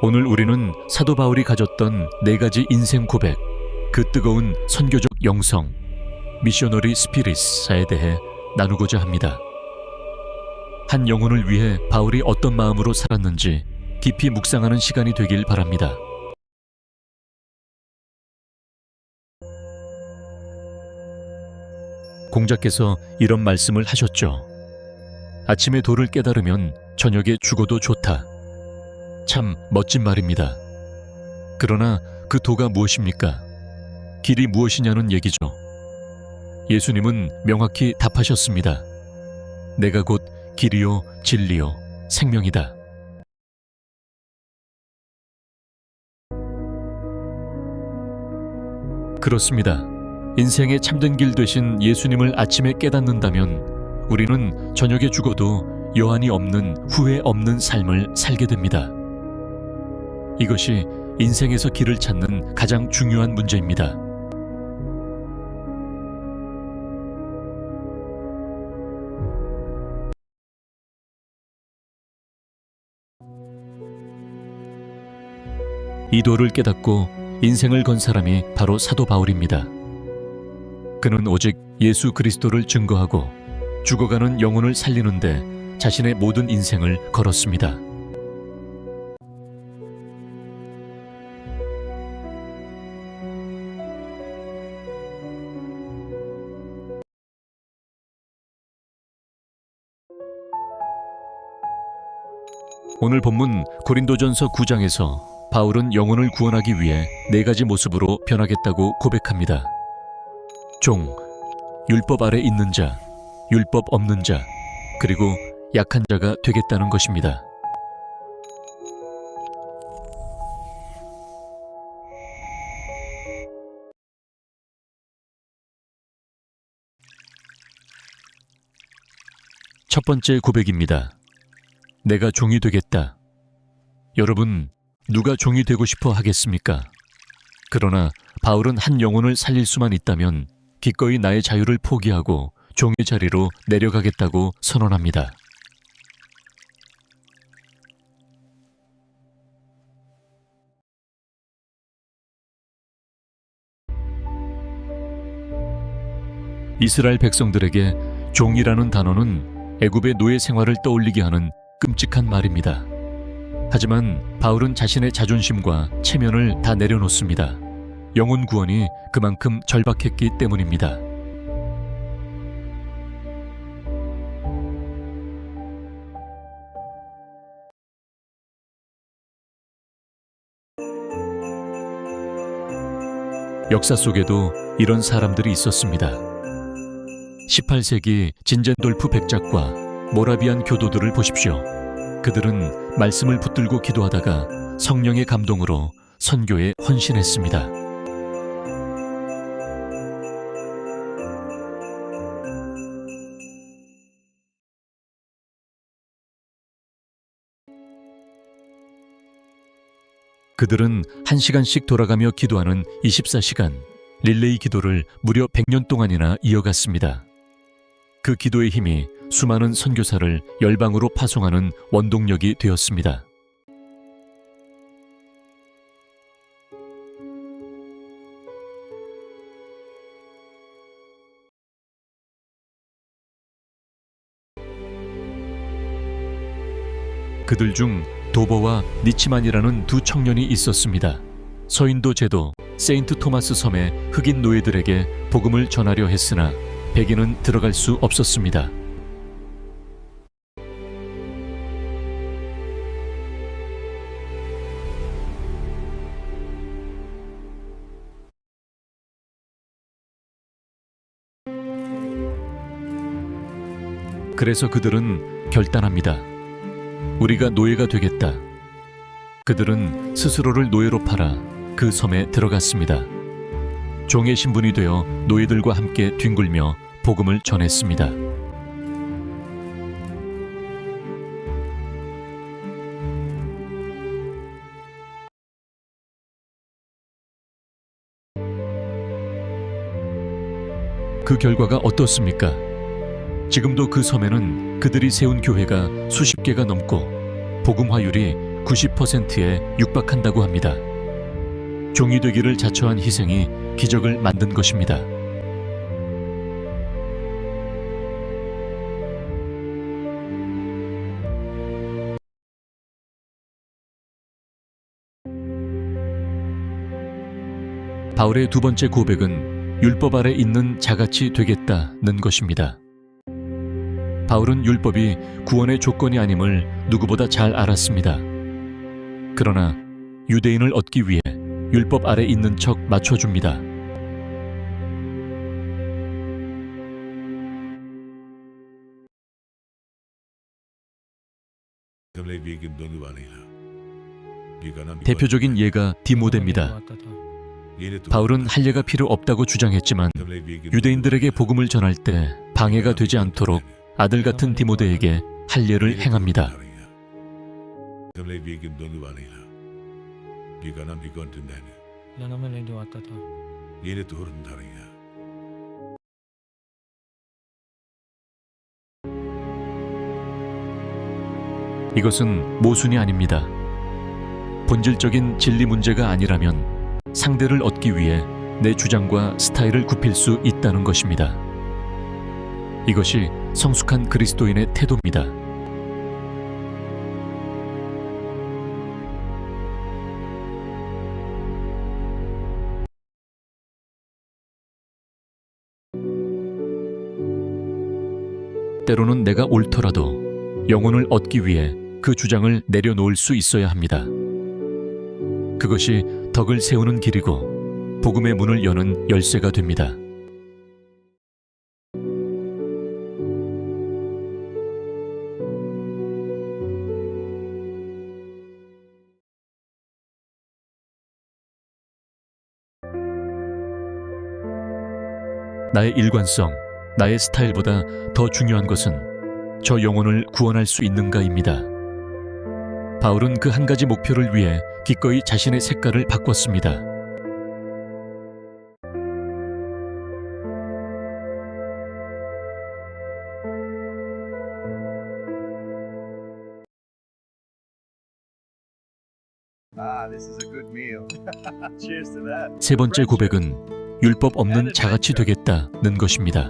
오늘 우리는 사도 바울이 가졌던 4가지 인생 고백, 그 뜨거운 선교적 영성, 미셔너리 스피릿사에 대해 나누고자 합니다. 한 영혼을 위해 바울이 어떤 마음으로 살았는지 깊이 묵상하는 시간이 되길 바랍니다. 공자께서 이런 말씀을 하셨죠. 아침에 도를 깨달으면 저녁에 죽어도 좋다. 참 멋진 말입니다. 그러나 그 도가 무엇입니까? 길이 무엇이냐는 얘기죠. 예수님은 명확히 답하셨습니다. 내가 곧 길이요 진리요 생명이다. 그렇습니다. 인생의 참된 길 되신 예수님을 아침에 깨닫는다면 우리는 저녁에 죽어도 여한이 없는, 후회 없는 삶을 살게 됩니다. 이것이 인생에서 길을 찾는 가장 중요한 문제입니다. 이 도를 깨닫고 인생을 건 사람이 바로 사도 바울입니다. 그는 오직 예수 그리스도를 증거하고 죽어가는 영혼을 살리는데 자신의 모든 인생을 걸었습니다. 오늘 본문 고린도전서 9장에서 바울은 영혼을 구원하기 위해 4가지 모습으로 변하겠다고 고백합니다. 종, 율법 아래 있는 자, 율법 없는 자, 그리고 약한 자가 되겠다는 것입니다. 첫 번째 고백입니다. 내가 종이 되겠다. 여러분, 누가 종이 되고 싶어 하겠습니까? 그러나 바울은 한 영혼을 살릴 수만 있다면 기꺼이 나의 자유를 포기하고 종의 자리로 내려가겠다고 선언합니다. 이스라엘 백성들에게 종이라는 단어는 애굽의 노예 생활을 떠올리게 하는 끔찍한 말입니다. 하지만 바울은 자신의 자존심과 체면을 다 내려놓습니다. 영혼 구원이 그만큼 절박했기 때문입니다. 역사 속에도 이런 사람들이 있었습니다. 18세기 진젠돌프 백작과 모라비안 교도들을 보십시오. 그들은 말씀을 붙들고 기도하다가 성령의 감동으로 선교에 헌신했습니다. 그들은 1시간씩 돌아가며 기도하는 24시간 릴레이 기도를 무려 100년 동안이나 이어갔습니다. 그 기도의 힘이 수많은 선교사를 열방으로 파송하는 원동력이 되었습니다. 그들 중 도버와 니치만이라는 두 청년이 있었습니다. 서인도 제도 세인트 토마스 섬의 흑인 노예들에게 복음을 전하려 했으나 백인은 들어갈 수 없었습니다. 그래서 그들은 결단합니다. 우리가 노예가 되겠다. 그들은 스스로를 노예로 팔아 그 섬에 들어갔습니다. 종의 신분이 되어 노예들과 함께 뒹굴며 복음을 전했습니다. 그 결과가 어떻습니까? 지금도 그 섬에는 그들이 세운 교회가 수십 개가 넘고 복음화율이 90%에 육박한다고 합니다. 종이 되기를 자처한 희생이 기적을 만든 것입니다. 바울의 두 번째 고백은 율법 아래 있는 자같이 되겠다는 것입니다. 바울은 율법이 구원의 조건이 아님을 누구보다 잘 알았습니다. 그러나 유대인을 얻기 위해 율법 아래 있는 척 맞춰줍니다. 대표적인 예가 디모데입니다. 바울은 할례가 필요 없다고 주장했지만 유대인들에게 복음을 전할 때 방해가 되지 않도록 아들 같은 디모데에게 할례를 행합니다. 이것은 모순이 아닙니다. 본질적인 진리 문제가 아니라면 상대를 얻기 위해 내 주장과 스타일을 굽힐 수 있다는 것입니다. 이것이 성숙한 그리스도인의 태도입니다. 때로는 내가 옳더라도 영혼을 얻기 위해 그 주장을 내려놓을 수 있어야 합니다. 그것이 덕을 세우는 길이고 복음의 문을 여는 열쇠가 됩니다. 나의 일관성, 나의 스타일보다 더 중요한 것은 저 영혼을 구원할 수 있는가입니다. 바울은 그 한 가지 목표를 위해 기꺼이 자신의 색깔을 바꿨습니다. 세 번째 고백은 율법 없는 자같이 되겠다는 것입니다.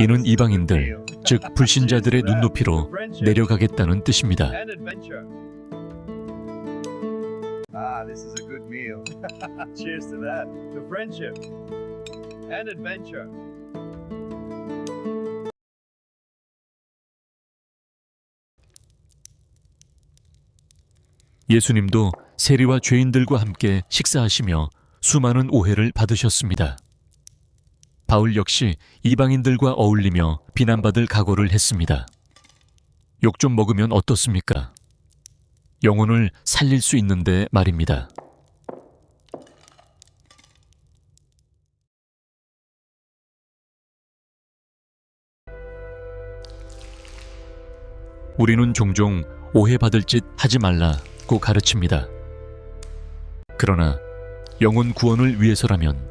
이는 이방인들, 즉 불신자들의 눈높이로 내려가겠다는 뜻입니다. This is a good meal. Cheers to that. To friendship and adventure. 예수님도 세리와 죄인들과 함께 식사하시며 수많은 오해를 받으셨습니다. 바울 역시 이방인들과 어울리며 비난받을 각오를 했습니다. 욕 좀 먹으면 어떻습니까? 영혼을 살릴 수 있는데 말입니다. 우리는 종종 오해받을 짓 하지 말라고 가르칩니다. 그러나 영혼 구원을 위해서라면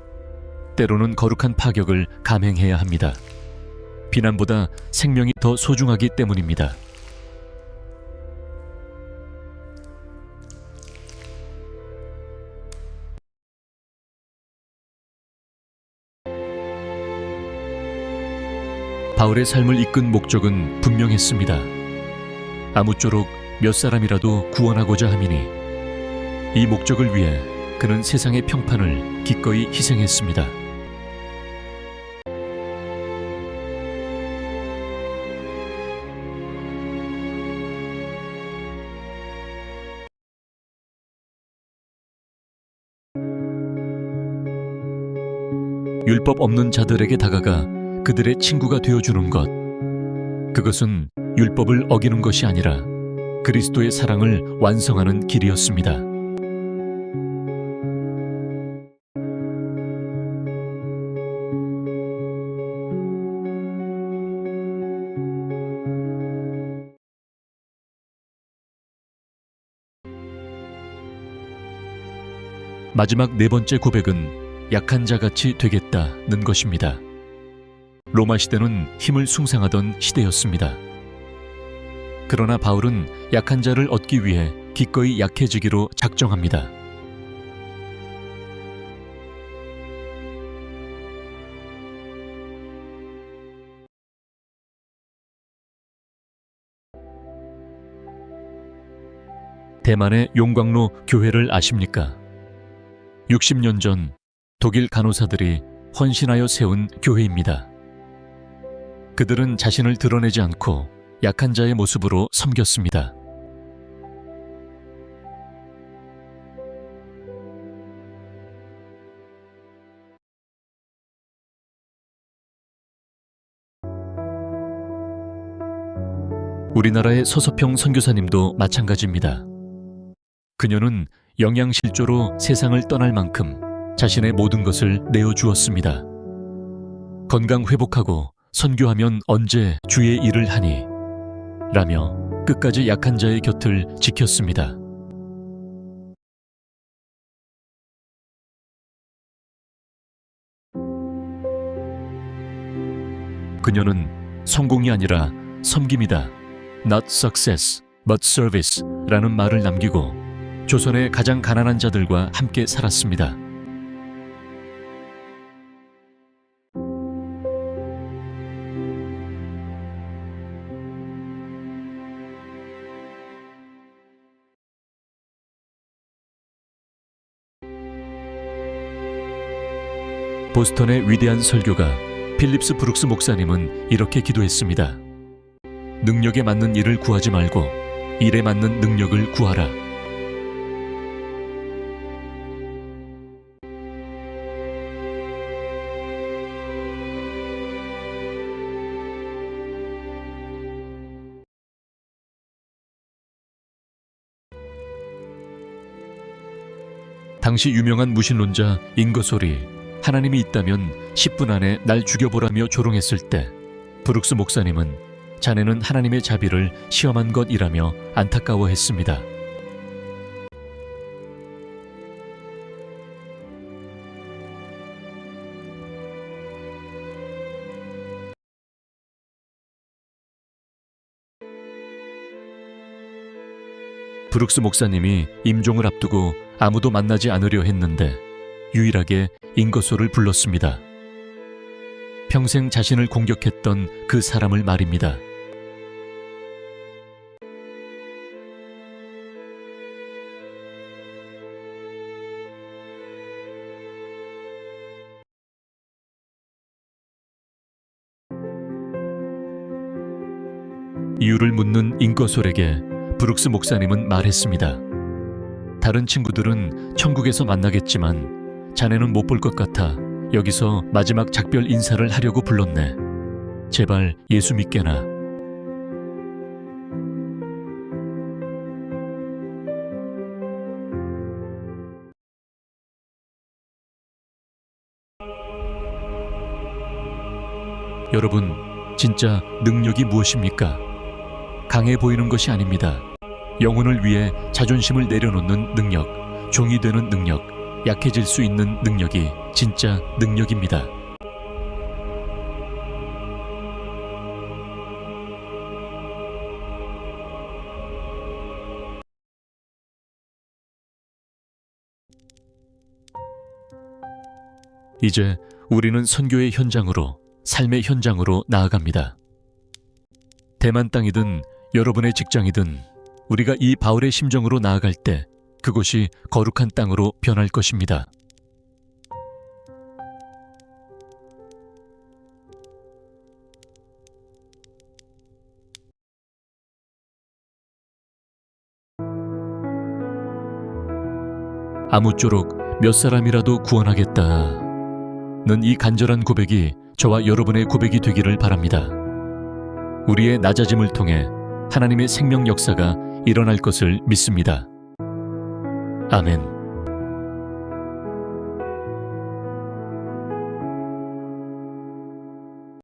때로는 거룩한 파격을 감행해야 합니다. 비난보다 생명이 더 소중하기 때문입니다. 바울의 삶을 이끈 목적은 분명했습니다. 아무쪼록 몇 사람이라도 구원하고자 함이니 이 목적을 위해 그는 세상의 평판을 기꺼이 희생했습니다. 율법 없는 자들에게 다가가 그들의 친구가 되어주는 것, 그것은 율법을 어기는 것이 아니라 그리스도의 사랑을 완성하는 길이었습니다. 마지막 네 번째 고백은 약한 자같이 되겠다는 것입니다. 로마 시대는 힘을 숭상하던 시대였습니다. 그러나 바울은 약한 자를 얻기 위해 기꺼이 약해지기로 작정합니다. 대만의 용광로 교회를 아십니까? 60년 전 독일 간호사들이 헌신하여 세운 교회입니다. 그들은 자신을 드러내지 않고 약한 자의 모습으로 섬겼습니다. 우리나라의 서서평 선교사님도 마찬가지입니다. 그녀는 영양실조로 세상을 떠날 만큼 자신의 모든 것을 내어주었습니다. 건강 회복하고 선교하면 언제 주의 일을 하니? 라며 끝까지 약한 자의 곁을 지켰습니다. 그녀는 성공이 아니라 섬김이다. Not success, but service 라는 말을 남기고 조선의 가장 가난한 자들과 함께 살았습니다. 보스턴의 위대한 설교가 필립스 브룩스 목사님은 이렇게 기도했습니다. 능력에 맞는 일을 구하지 말고 일에 맞는 능력을 구하라. 당시 유명한 무신론자 잉거솔이 하나님이 있다면 10분 안에 날 죽여보라며 조롱했을 때 브룩스 목사님은 자네는 하나님의 자비를 시험한 것이라며 안타까워했습니다. 브룩스 목사님이 임종을 앞두고 아무도 만나지 않으려 했는데 유일하게 잉거솔을 불렀습니다. 평생 자신을 공격했던 그 사람을 말입니다. 이유를 묻는 잉거솔에게 브룩스 목사님은 말했습니다. 다른 친구들은 천국에서 만나겠지만 자네는 못 볼 것 같아 여기서 마지막 작별 인사를 하려고 불렀네. 제발 예수 믿게나. 여러분, 진짜 능력이 무엇입니까? 강해 보이는 것이 아닙니다. 영혼을 위해 자존심을 내려놓는 능력, 종이 되는 능력, 약해질 수 있는 능력이 진짜 능력입니다. 이제 우리는 선교의 현장으로, 삶의 현장으로 나아갑니다. 대만 땅이든 여러분의 직장이든 우리가 이 바울의 심정으로 나아갈 때 그곳이 거룩한 땅으로 변할 것입니다. 아무쪼록 몇 사람이라도 구원하겠다는 이 간절한 고백이 저와 여러분의 고백이 되기를 바랍니다. 우리의 낮아짐을 통해 하나님의 생명 역사가 일어날 것을 믿습니다. 아멘.